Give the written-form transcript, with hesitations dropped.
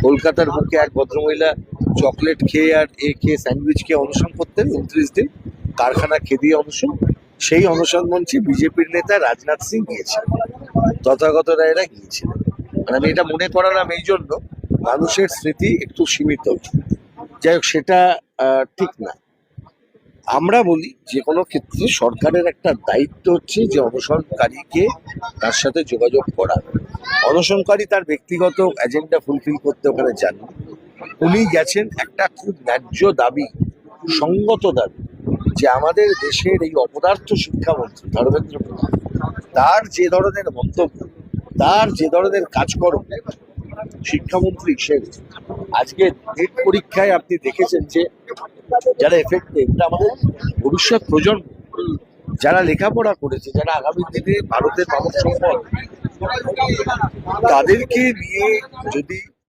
কলকাতার বুকে এক ভদ্রমহিলা চকলেট খেয়ে আর খেয়ে স্যান্ডউইচ খেয়ে অনশন করতেন 29 দিন, কারখানা খেদিয়ে অনশন। সেই অনশন মঞ্চে বিজেপির নেতা রাজনাথ সিং গিয়েছিলেন, তথাগত রায়রা গিয়েছিলেন। মানে আমি এটা মনে করালাম এই জন্য, মানুষের স্মৃতি একটু সীমিত। যাই হোক, সেটা ঠিক না। আমরা বলি যে কোনো ক্ষেত্রে সরকারের একটা দায়িত্ব হচ্ছে যে অনশনকারীকে তার সাথে যোগাযোগ করা। অনশনকারী তার ব্যক্তিগত এজেন্ডা ফুলফিল করতে ওখানে যান, উনি গেছেন একটা খুব ন্যায্য দাবি, সঙ্গত দাবি, যে আমাদের দেশের এই অপদার্থ শিক্ষামন্ত্রী ধর্মেন্দ্র প্রধান, তার যে ধরনের মন্তব্য, তার যে ধরনের কাজকর্ম শিক্ষামন্ত্রী হিসেবে, আজকে নেট পরীক্ষায় আপনি দেখেছেন যে যারা এফেক্টেড, আমাদের ভবিষ্যৎ প্রজন্ম, যারা লেখাপড়া করেছে, যারা আগামী দিনে ভারতের মানব সম্পদ, তাদেরকে নিয়ে যদি